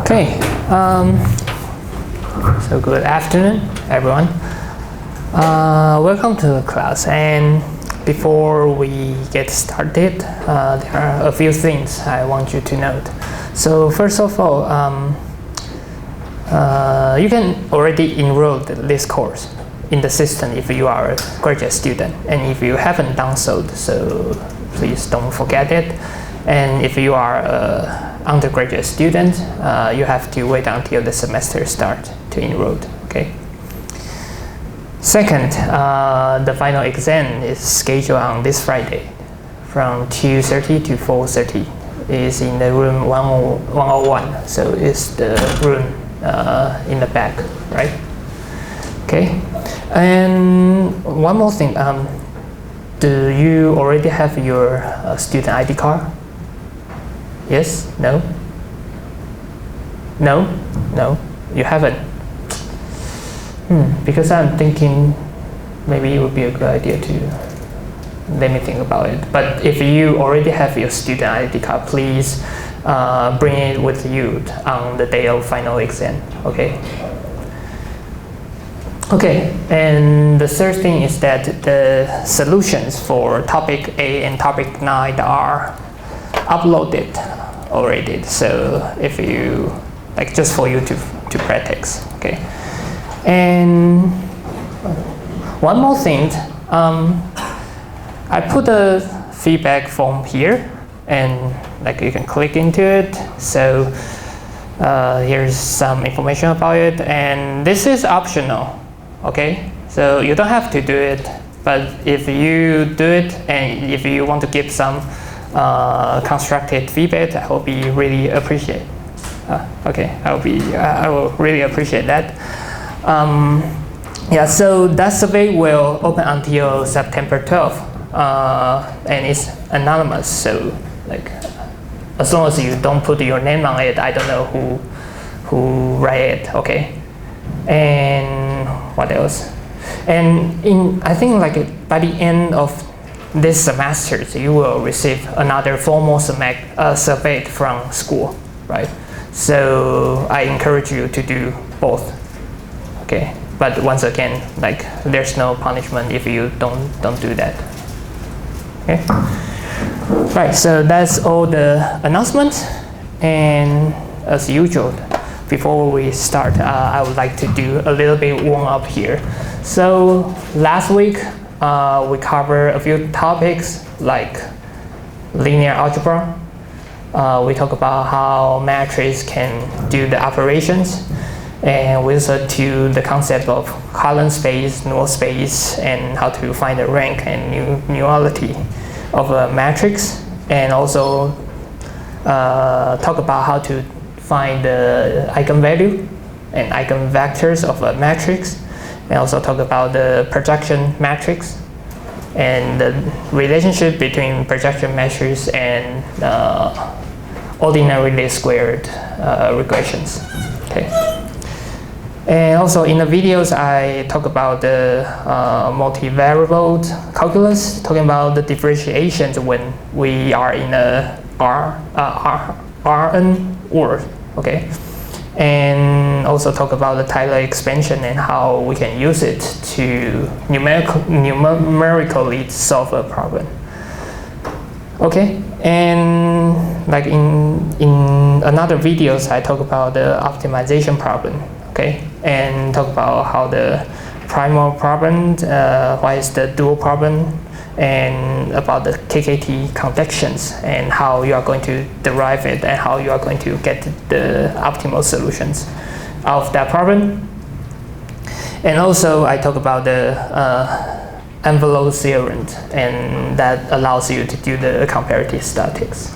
Okay, so good afternoon, everyone. Welcome to the class. And before we get started, there are a few things I want you to note. So first of all, you can already enroll this course in the system if you are a graduate student, and if you haven't done so, please don't forget it. And if you are an undergraduate student, you have to wait until the semester starts to enroll. Okay. Second, the final exam is scheduled on this Friday from 2:30 to 4:30. It's in the room 101, so it's the room in the back, right? Okay. And one more thing, do you already have your student ID card? Yes? No? No? No? You haven't? Because I'm thinking maybe it would be a good idea to let me think about it. But if you already have your student ID card, please bring it with you on the day of final exam, okay? Okay, and the third thing is that the solutions for topic A and topic 9 are uploaded already. So if you, like, just for you to practice, okay? And one more thing, I put a feedback form here, and like you can click into it. So here's some information about it, and this is optional. Okay, so you don't have to do it, but if you do it and if you want to give some constructive feedback, I will be really appreciate. Okay, I will really appreciate that. Yeah, so that survey will open until September 12th, and it's anonymous. So like, as long as you don't put your name on it, I don't know who write it. Okay. And what else? And I think like by the end of this semester, you will receive another formal survey from school, right? So I encourage you to do both. Okay, but once again, like there's no punishment if you don't do that. Okay. Right. So that's all the announcements, and as usual, before we start, I would like to do a little bit warm up here. So last week, we covered a few topics like linear algebra. We talked about how matrices can do the operations, and we also to the concept of column space, null space, and how to find the rank and nullity of a matrix, and also talk about how to find the eigenvalue and eigenvectors of a matrix, and also talk about the projection matrix and the relationship between projection matrix and ordinary least squared regressions. Okay. And also in the videos, I talk about the multivariable calculus, talking about the differentiations when we are in a Rn world. Okay, and also talk about the Taylor expansion and how we can use it to numerically solve a problem. Okay, and like in another videos, I talk about the optimization problem. Okay, and talk about how the primal problem, what is the dual problem, and about the KKT conjections and how you are going to derive it and how you are going to get the optimal solutions of that problem. And also I talk about the envelope theorem, and that allows you to do the comparative statistics,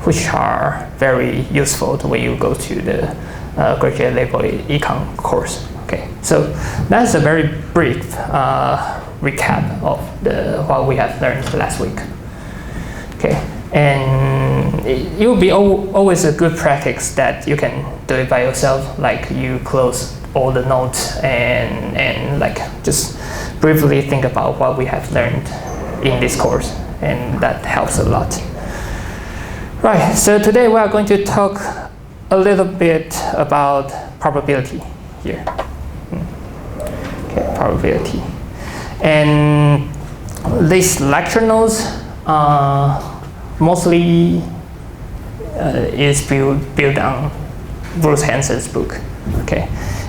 which are very useful when you go to the graduate level econ course. Okay, so that's a very brief recap of what we have learned last week. Okay, and it will be always a good practice that you can do it by yourself, like you close all the notes and like just briefly think about what we have learned in this course, and that helps a lot. Right, so today we are going to talk a little bit about probability here. Okay, probability. And these lecture notes mostly is built on Bruce Hansen's book. Okay,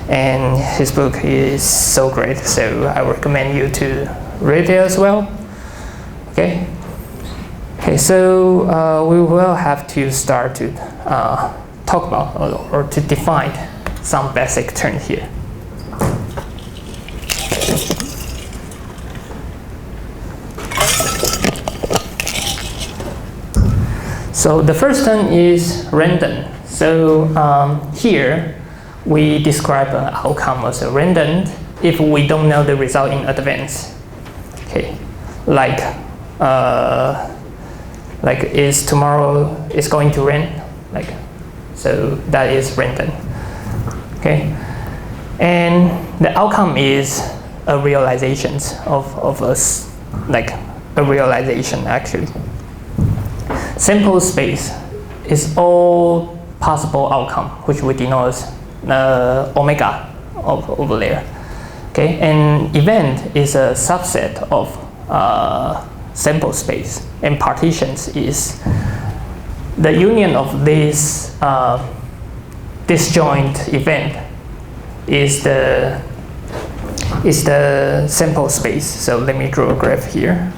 and his book is so great, so I recommend you to read it as well. Okay. Okay, so we will have to start to talk about or to define some basic terms here. So the first one is random. So here we describe an outcome as a random if we don't know the result in advance. Okay, like is tomorrow is going to rain, like, so that is random. Okay, and the outcome is a realization of us, like a realization actually. Sample space is all possible outcome, which we denote as omega over there. Okay, and event is a subset of sample space, and partitions is the union of this disjoint event is the sample space. So let me draw a graph here.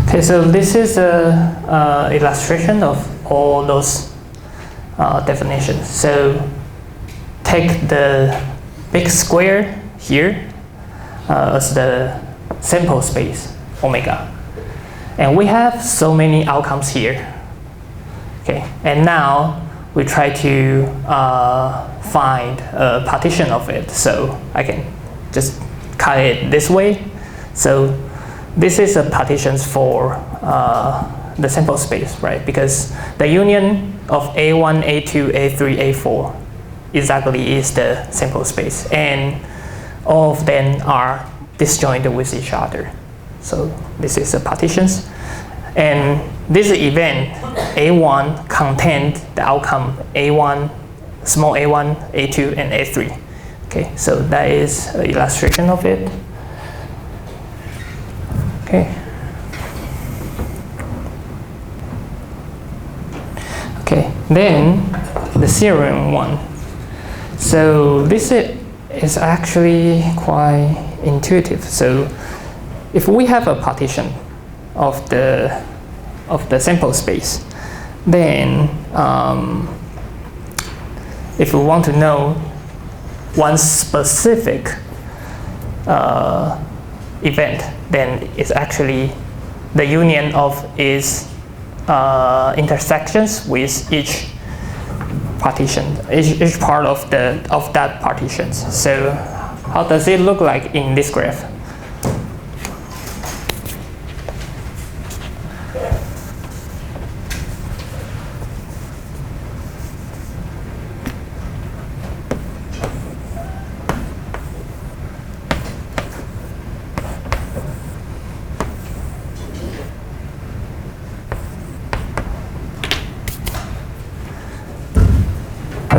Okay, so this is a illustration of all those definitions. So take the big square here as the sample space, omega. And we have so many outcomes here. Okay, and now we try to find a partition of it. So I can just cut it this way. So this is a partitions for the sample space, right? Because the union of A1, A2, A3, A4 exactly is the sample space, and all of them are disjointed with each other. So this is the partitions, and this event A1 contained the outcome A1, small A1, A2, and A3. Okay, so that is an illustration of it. Okay. Okay, then the theorem one. So this is actually quite intuitive. So if we have a partition of the sample space, then if we want to know one specific event, then it's actually the union of its intersections with each partition, each part of that partitions. So how does it look like in this graph?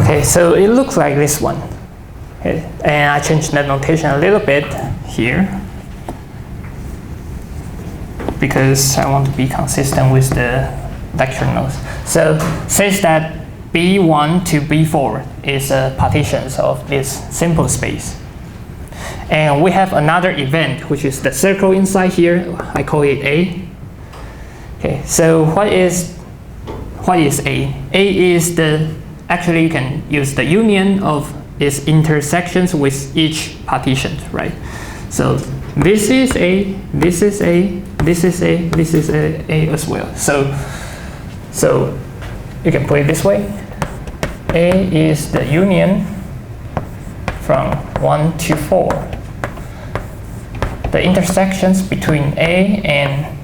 Okay, so it looks like this one. Okay, and I changed the notation a little bit here because I want to be consistent with the lecture notes. So says that B1 to B4 is a partitions of this simple space. And we have another event, which is the circle inside here. I call it A. Okay, so what is A? A is actually you can use the union of its intersections with each partition, right? So this is A, this is A, this is A, this is A as well. So you can put it this way. A is the union from 1 to 4. The intersections between A and